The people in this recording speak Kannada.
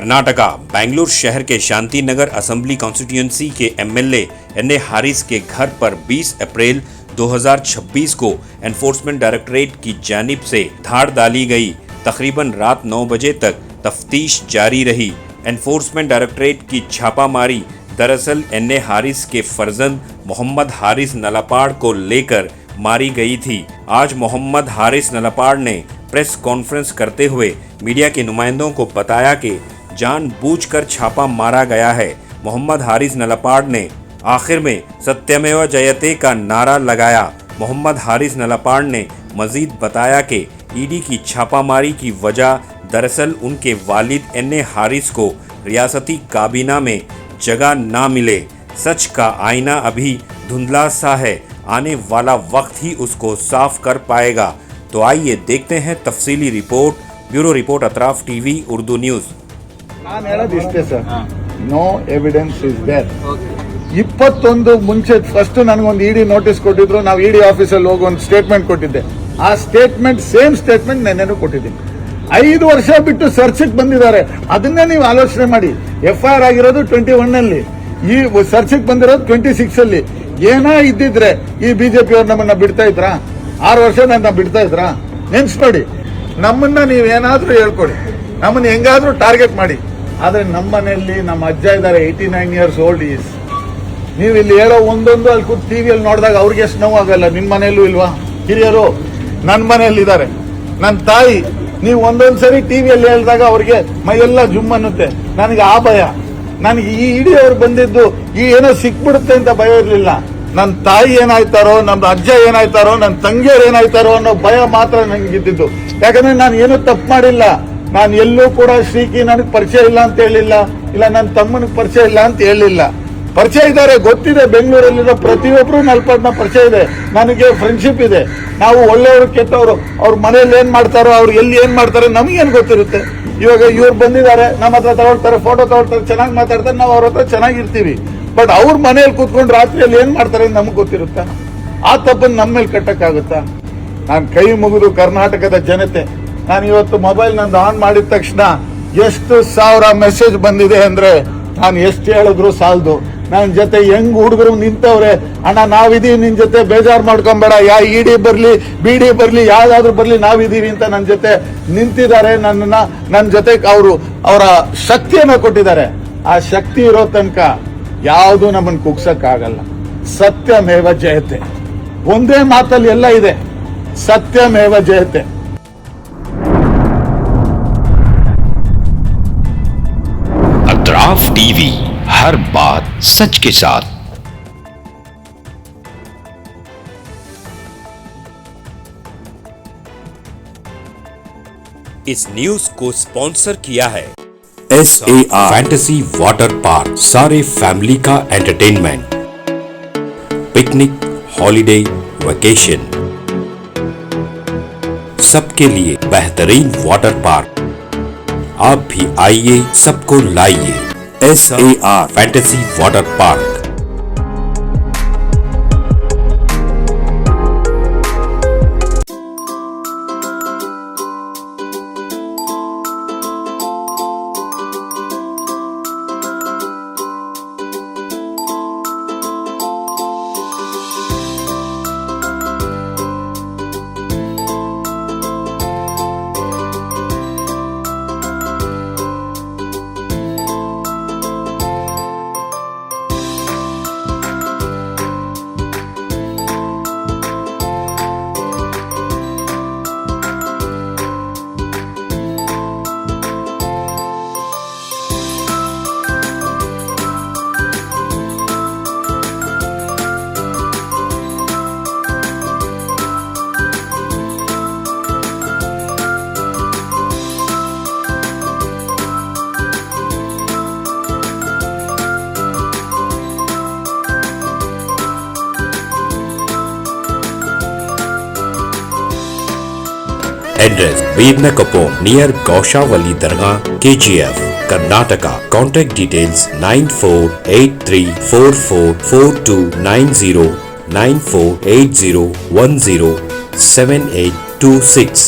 कर्नाटका बेंगलुरु शहर के शांति नगर असेंबली कॉन्स्टिट्यूएंसी के एमएलए एन ए हारिस के घर पर 20 अप्रैल 2026 को एनफोर्समेंट डायरेक्टरेट की जानिब से धाड़ डाली गई। तकरीबन रात 9 बजे तक तफ्तीश जारी रही। एनफोर्समेंट डायरेक्टरेट की छापामारी दरअसल एन ए हारिस के फर्जंद मोहम्मद हारिस नलापाड़ को लेकर मारी गई थी। आज मोहम्मद हारिस नलापाड़ ने प्रेस कॉन्फ्रेंस करते हुए मीडिया के नुमाइंदों को बताया कि जानबूझकर छापा मारा गया है। मोहम्मद हारिस नलापाड़ ने आखिर में सत्यमेव जयते का नारा लगाया। मोहम्मद हारिस नलापाड़ ने मजीद बताया कि ईडी की छापामारी की वजह दरअसल उनके वालिद एन ए हारिस को रियासती काबीना में जगह ना मिले। सच का आईना अभी धुंधला सा है, आने वाला वक्त ही उसको साफ कर पाएगा। तो आइए देखते हैं तफसीली report. Bureau report Atraf TV Urdu news. ನಾನು ಹೇಳೋದು ಇಷ್ಟೇ sir, no evidence is there. 21 ಮುಂಚೆ ಫಸ್ಟ್ ನನಗೊಂದು ಇಡಿ ನೋಟಿಸ್ ಕೊಟ್ಟಿದ್ರು. ನಾವು ಇಡಿ ಆಫೀಸಲ್ಲಿ ಹೋಗಿ ಒಂದು ಸ್ಟೇಟ್ಮೆಂಟ್ ಕೊಟ್ಟಿದ್ದೆ. ಆ ಸ್ಟೇಟ್ಮೆಂಟ್ ಸೇಮ್ ಸ್ಟೇಟ್ಮೆಂಟ್ ನೆನ್ನೆನೂ ಕೊಟ್ಟಿದ್ದೀನಿ. 5 ವರ್ಷ ಬಿಟ್ಟು ಸರ್ಚಿಗೆ ಬಂದಿದ್ದಾರೆ. ಅದನ್ನೇ ನೀವು ಆಲೋಚನೆ ಮಾಡಿ. FIR ಆಗಿರೋದು 21 ನಲ್ಲಿ, ಈ ಸರ್ಚಿಗೆ ಬಂದಿರೋದು 26 ಅಲ್ಲಿ. ಏನೋ ಇದ್ದಿದ್ರೆ ಈ ಬಿಜೆಪಿ ಅವ್ರು ನಮ್ಮನ್ನ ಬಿಡ್ತಾ ಇದ್ರಾ? 6 ವರ್ಷ ನನ್ನ ಬಿಡ್ತಾ ಇದ್ರಾ? ನೆನ್ಸ್ ನೋಡಿ. ನಮ್ಮನ್ನ ನೀವೇನಾದ್ರೂ ಹೇಳ್ಕೊಡಿ, ನಮ್ಮನ್ನ ಹೆಂಗಾದ್ರೂ ಟಾರ್ಗೆಟ್ ಮಾಡಿ. ಆದ್ರೆ ನಮ್ಮ ಮನೆಯಲ್ಲಿ ನಮ್ಮ ಅಜ್ಜ ಇದ್ದಾರೆ, 89 ಇಯರ್ಸ್ ಓಲ್ಡ್ ಈಸ್. ನೀವು ಇಲ್ಲಿ ಹೇಳೋ ಒಂದೊಂದು ಅಲ್ಲಿ ಕೂತ್ ಟಿವಿಯಲ್ಲಿ ನೋಡಿದಾಗ ಅವ್ರಿಗೆ ಎಷ್ಟು ನೋವಾಗಲ್ಲ? ನಿಮ್ಮ ಮನೆಯಲ್ಲೂ ಇಲ್ವಾ ಹಿರಿಯರು? ನನ್ನ ಮನೆಯಲ್ಲಿ ಇದ್ದಾರೆ. ನನ್ನ ತಾಯಿ ನೀವು ಒಂದೊಂದ್ಸರಿ ಟಿವಿಯಲ್ಲಿ ಹೇಳಿದಾಗ ಅವ್ರಿಗೆ ಮೈಯೆಲ್ಲ ಜುಮ್ ಅನ್ನುತ್ತೆ. ನನಗೆ ಆ ಭಯ. ನನಗೆ ಈ ಇಡೀ ಅವ್ರು ಬಂದಿದ್ದು ಈ ಏನೋ ಸಿಕ್ಬಿಡುತ್ತೆ ಅಂತ ಭಯ ಇರಲಿಲ್ಲ. ನನ್ನ ತಾಯಿ ಏನಾಯ್ತಾರೋ, ನಮ್ಮ ಅಜ್ಜ ಏನಾಯ್ತಾರೋ, ನನ್ನ ತಂಗಿಯರು ಏನಾಯ್ತಾರೋ ಅನ್ನೋ ಭಯ ಮಾತ್ರ ನನಗಿದ್ದಿದ್ದು. ಯಾಕಂದ್ರೆ ನಾನು ಏನೂ ತಪ್ಪು ಮಾಡಿಲ್ಲ. ನಾನು ಎಲ್ಲೂ ಕೂಡ ಶ್ರೀಕಿ ನನಗೆ ಪರಿಚಯ ಇಲ್ಲ ಅಂತ ಹೇಳಿಲ್ಲ, ಇಲ್ಲ ನನ್ನ ತಮ್ಮನಿಗೆ ಪರಿಚಯ ಇಲ್ಲ ಅಂತ ಹೇಳಿಲ್ಲ. ಪರಿಚಯ ಇದ್ದಾರೆ, ಗೊತ್ತಿದೆ. ಬೆಂಗಳೂರಲ್ಲಿರೋ ಪ್ರತಿಯೊಬ್ಬರು ನಲ್ಪಡ್ನ ಪರಿಚಯ ಇದೆ. ನನಗೆ ಫ್ರೆಂಡ್ಶಿಪ್ ಇದೆ. ನಾವು ಒಳ್ಳೆಯವರು ಕೆಟ್ಟವರು, ಅವ್ರ ಮನೇಲಿ ಏನ್ ಮಾಡ್ತಾರೋ, ಅವ್ರು ಎಲ್ಲಿ ಏನ್ ಮಾಡ್ತಾರೆ ನಮಗೇನು ಗೊತ್ತಿರುತ್ತೆ. ಇವಾಗ ಇವ್ರು ಬಂದಿದ್ದಾರೆ, ನಮ್ಮ ಹತ್ರ ತಗೊಳ್ತಾರೆ, ಫೋಟೋ ತಗೊಳ್ತಾರೆ, ಚೆನ್ನಾಗಿ ಮಾತಾಡ್ತಾರೆ, ನಾವು ಅವ್ರ ಹತ್ರ ಚೆನ್ನಾಗಿರ್ತೀವಿ. ಬಟ್ ಅವ್ರ ಮನೇಲಿ ಕೂತ್ಕೊಂಡು ರಾತ್ರಿಯಲ್ಲಿ ಏನ್ ಮಾಡ್ತಾರೆ ನಮಗ್ ಗೊತ್ತಿರುತ್ತಾ? ಆ ತಪ್ಪನ್ನು ನಮ್ಮ ಮೇಲೆ ಕಟ್ಟಕ್ಕಾಗುತ್ತಾ? ನಾನು ಕೈ ಮುಗಿದು ಕರ್ನಾಟಕದ ಜನತೆ, ನಾನು ಇವತ್ತು ಮೊಬೈಲ್ ನಂದು ಆನ್ ಮಾಡಿದ ತಕ್ಷಣ ಎಷ್ಟು ಸಾವಿರ ಮೆಸೇಜ್ ಬಂದಿದೆ ಅಂದ್ರೆ ನಾನು ಎಷ್ಟು ಹೇಳಿದ್ರು ಸಾಲದು. ನನ್ನ ಜೊತೆ ಹೆಂಗ್ ಹುಡುಗರು ನಿಂತವ್ರೆ, ಅಣ್ಣ ನಾವಿದೀವಿ ನಿನ್ ಜೊತೆ, ಬೇಜಾರು ಮಾಡ್ಕೊಂಬೇಡ, ಇಡಿ ಬರ್ಲಿ ಬಿಡಿ ಬರ್ಲಿ ಯಾವ್ದಾದ್ರು ಬರ್ಲಿ ನಾವಿದೀವಿ ಅಂತ ನನ್ನ ಜೊತೆ ನಿಂತಿದ್ದಾರೆ. ನನ್ನ ಜೊತೆ ಅವರ ಶಕ್ತಿಯನ್ನ ಕೊಟ್ಟಿದ್ದಾರೆ. ಆ ಶಕ್ತಿ ಇರೋ ತನಕ ಯಾವುದು ನಮ್ಮನ್ನು ಕುಗ್ಸಕ್ಕಾಗಲ್ಲ. ಸತ್ಯಮೇವ ಜಯತೆ, ಒಂದೇ ಮಾತಲ್ಲಿ ಎಲ್ಲ ಇದೆ, ಸತ್ಯಮೇವ ಜಯತೆ. अतराफ टीवी, हर बात सच के साथ। इस न्यूज को स्पॉन्सर किया है SAR फैंटेसी वाटर पार्क। सारे फैमिली का एंटरटेनमेंट, पिकनिक, हॉलिडे, वेकेशन, सबके लिए बेहतरीन वाटर पार्क। आप भी आइए, सबको लाइए। SAR fantasy water park. Address Birnakapom near Gaushavali Dargah, KGF, Karnataka. Contact details 9483444290 9480107826.